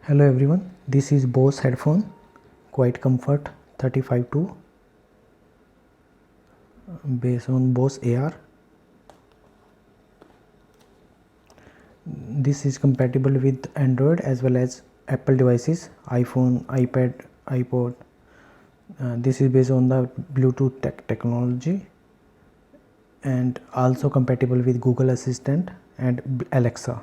Hello everyone, this is Bose headphone QuietComfort 35.2 based on Bose AR. This is compatible with Android as well as Apple devices, iPhone, iPad, iPod. This is based on the Bluetooth technology and also compatible with Google Assistant and Alexa.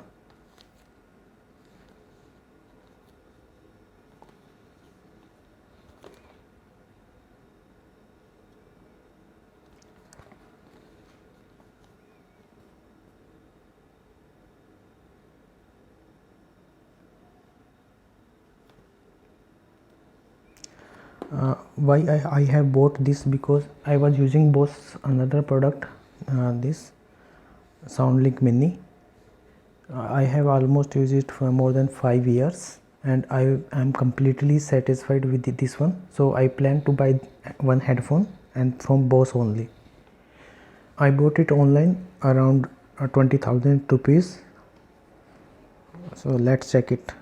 Why I have bought this, because I was using Bose another product, this SoundLink Mini. I have almost used it for more than 5 years and I am completely satisfied with this one. So I plan to buy one headphone and from Bose only. I bought it online around 20,000 rupees. So let's check it.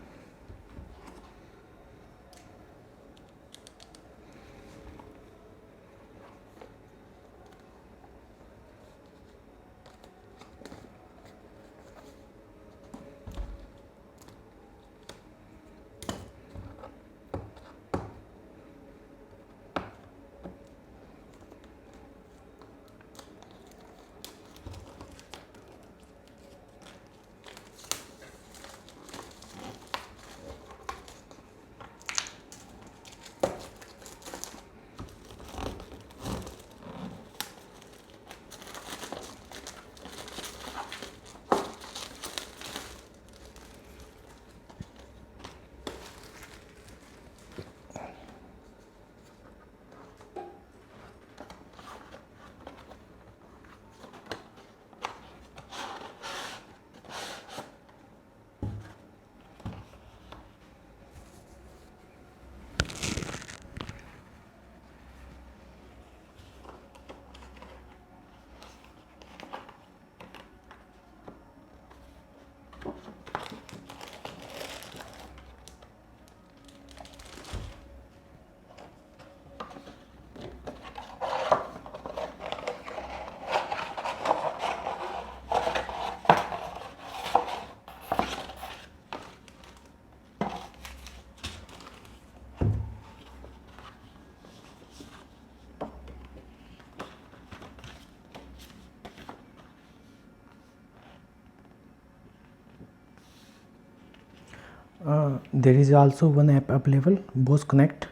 There is also one app available, Bose Connect,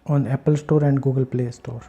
on Apple Store and Google Play Store.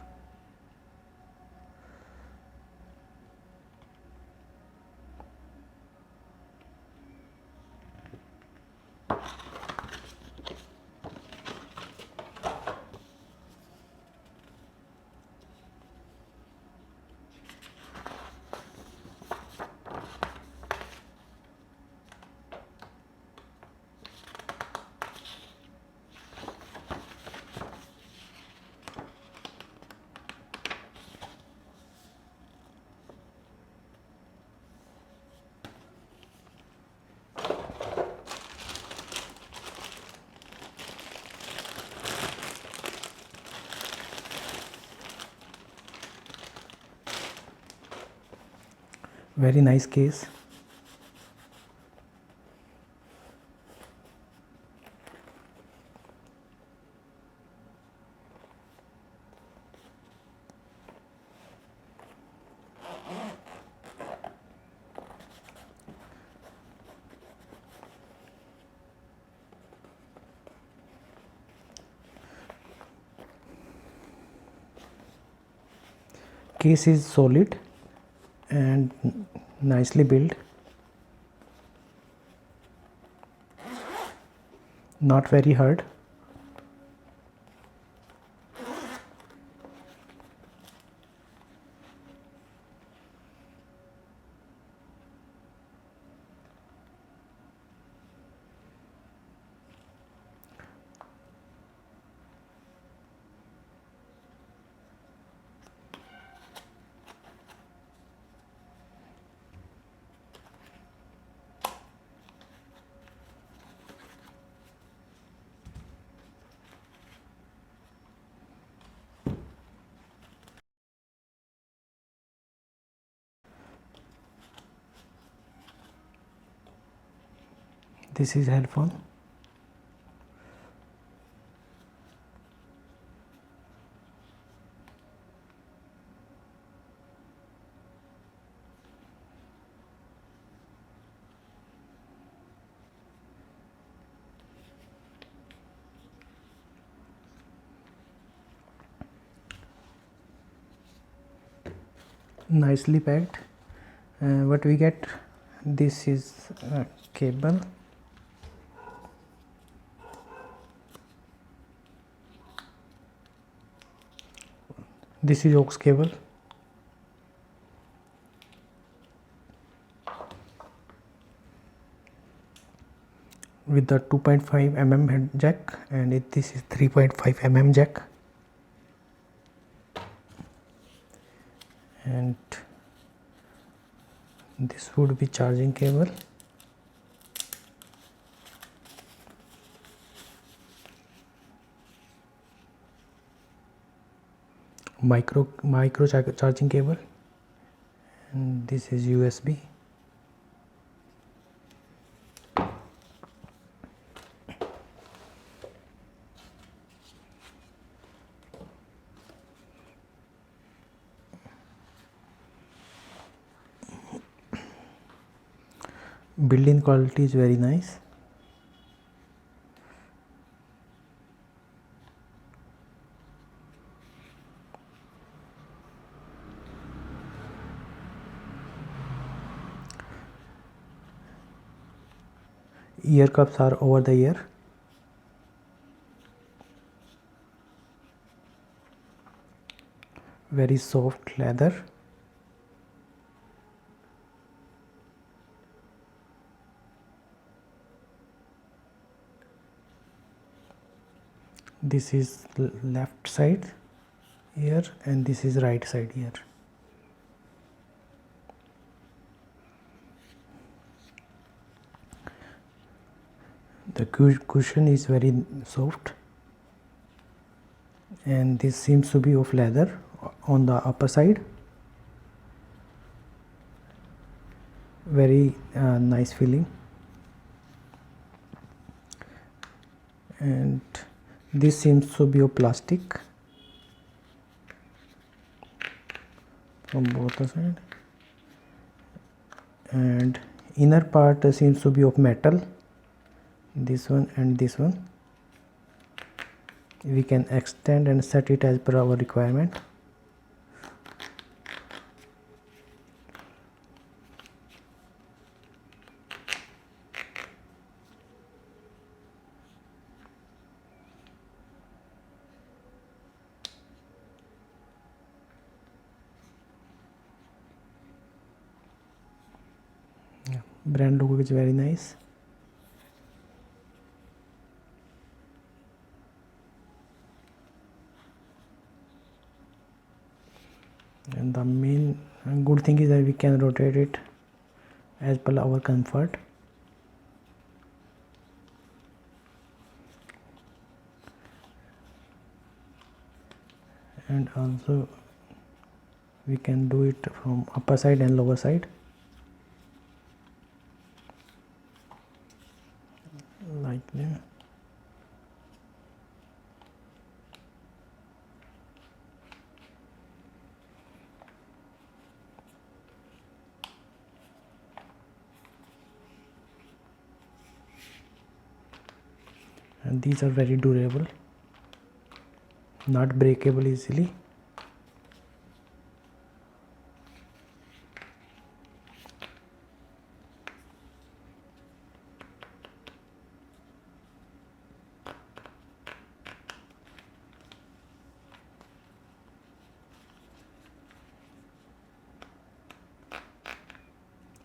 Very nice case. Case is solid and nicely built, not very hard. This is headphone. Nicely packed. What we get, this is cable, this is aux cable, with the 2.5 mm head jack, and this is 3.5 mm jack, and this would be charging cable. Micro charging cable, and this is USB. Build-in quality is very nice. Ear cups are over the ear. Very soft leather. This is left side ear, and this is right side ear. The cushion is very soft, and this seems to be of leather on the upper side. Very nice feeling. And this seems to be of plastic from both the sides, and inner part seems to be of metal, this one and this one. We can extend and set it as per our requirement. Brand logo is very nice. And the main good thing is that we can rotate it as per our comfort. And also we can do it from upper side and lower side, like that. And these are very durable, not breakable easily.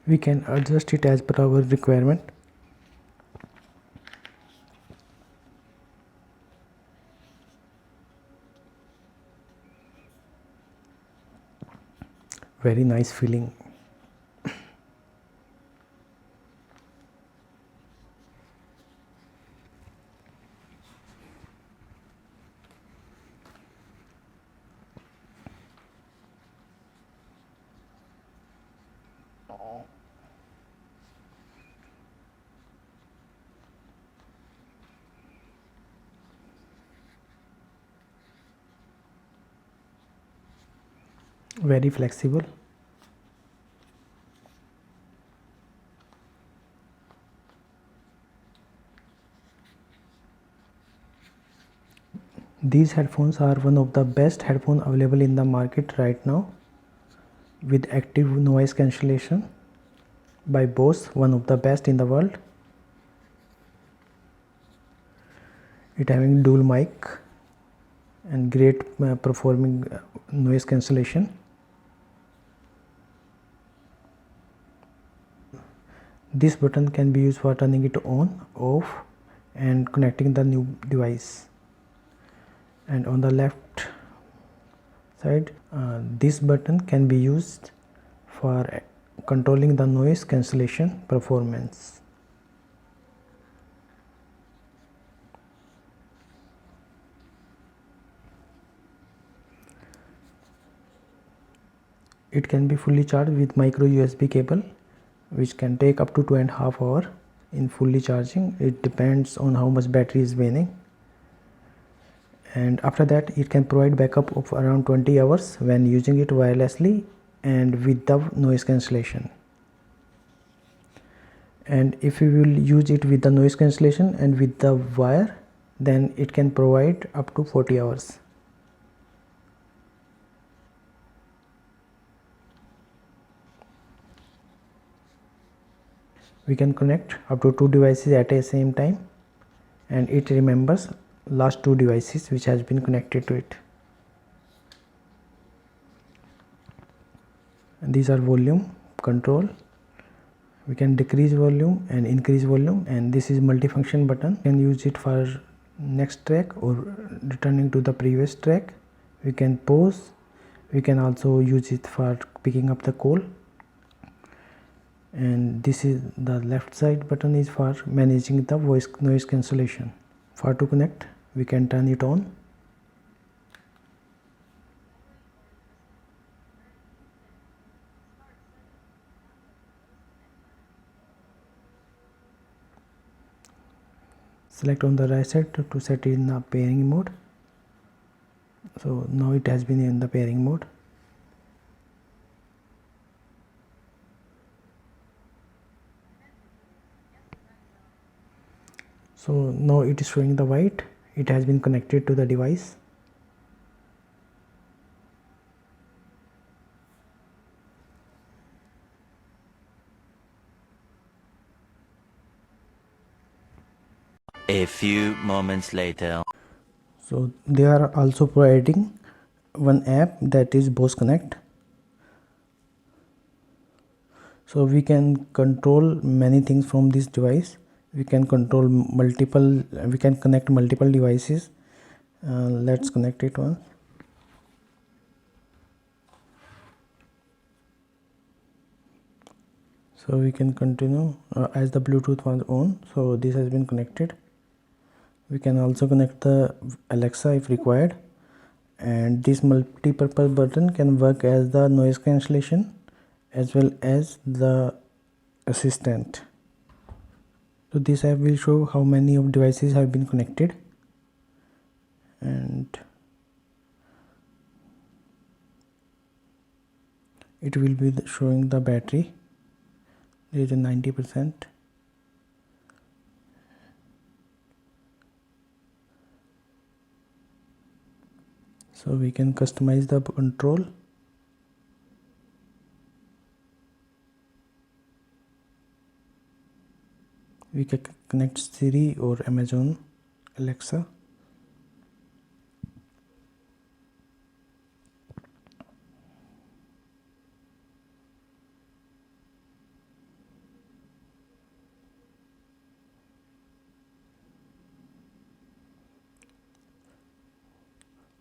We can adjust it as per our requirement. Very nice feeling. very flexible. These headphones are one of the best headphones available in the market right now, with active noise cancellation by Bose, one of the best in the world. It having dual mic and great performing noise cancellation. This button can be used for turning it on, off, and connecting the new device. And on the left side, this button can be used for controlling the noise cancellation performance. It can be fully charged with micro USB cable, which can take up to 2.5 hours in fully charging. It depends on how much battery is waning. And after that, it can provide backup of around 20 hours when using it wirelessly and with the noise cancellation. And if you will use it with the noise cancellation and with the wire, then it can provide up to 40 hours. We can connect up to 2 devices at the same time, and it remembers last 2 devices which has been connected to it. And these are volume control. We can decrease volume and increase volume, and this is multifunction button. We can use it for next track or returning to the previous track. We can pause. We can also use it for picking up the call. And this is the left side button is for managing the voice noise cancellation. For to connect, we can turn it on. Select on the right side to set it in the pairing mode. So now it has been in the pairing mode. So now it is showing the white. It has been connected to the device. A few moments later. So they are also providing one app, that is Bose Connect. So we can control many things from this device. We can control multiple, we can connect multiple devices. Let's connect it once. So we can continue as the Bluetooth was on. So this has been connected. We can also connect the Alexa if required. And this multi-purpose button can work as the noise cancellation as well as the assistant. So this app will show how many of devices have been connected, and it will be showing the battery. There is a 90%. So we can customize the control. We can connect Siri or Amazon Alexa.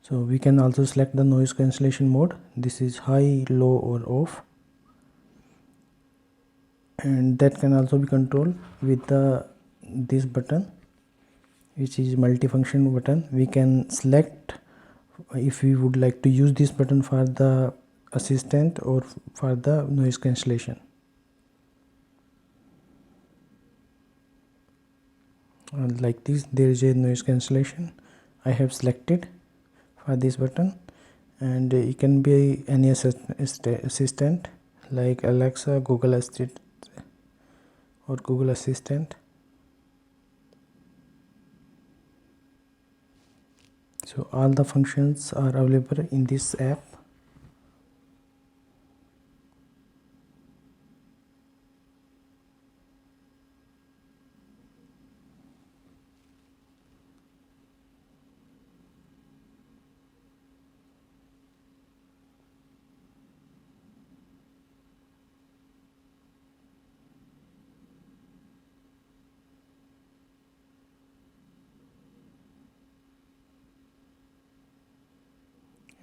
So we can also select the noise cancellation mode. This is high, low or off, and that can also be controlled with this button, which is multifunction button. We can select if we would like to use this button for the assistant or for the noise cancellation. Like this, there is a noise cancellation. I have selected for this button, and it can be any assistant like Alexa, Google Assistant, or Google Assistant. So all the functions are available in this app.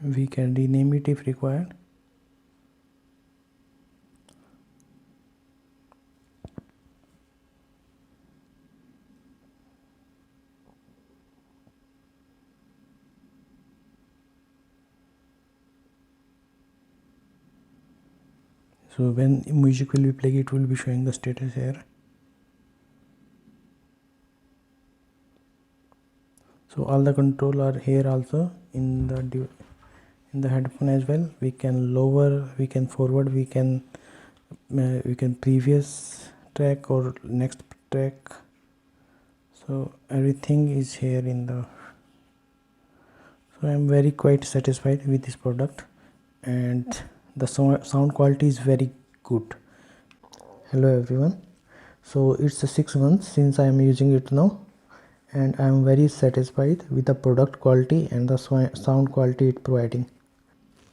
We can rename it if required. So when music will be playing, it will be showing the status here. So all the control are here also in the headphone as well. We can lower, we can forward, we can previous track or next track. So everything is here in the. So I am very quite satisfied with this product, and the sound quality is very good. Hello everyone. So it's 6 months since I am using it now, and I am very satisfied with the product quality and the sound quality it providing.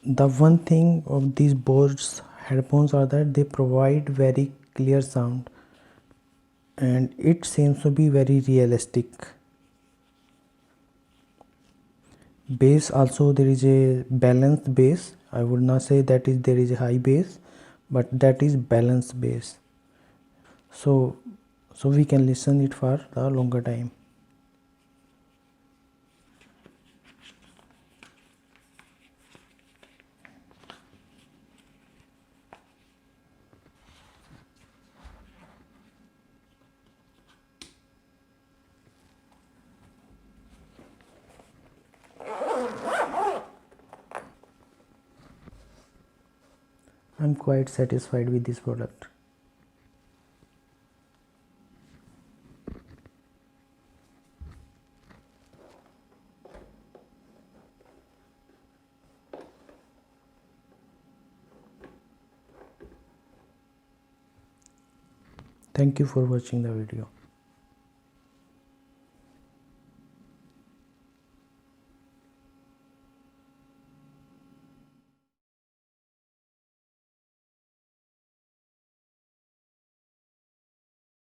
The one thing of these Bose headphones are that they provide very clear sound, and it seems to be very realistic. Bass also, there is a balanced bass. I would not say that is there is a high bass, but that is balanced bass. So we can listen it for a longer time. I'm quite satisfied with this product. Thank you for watching the video.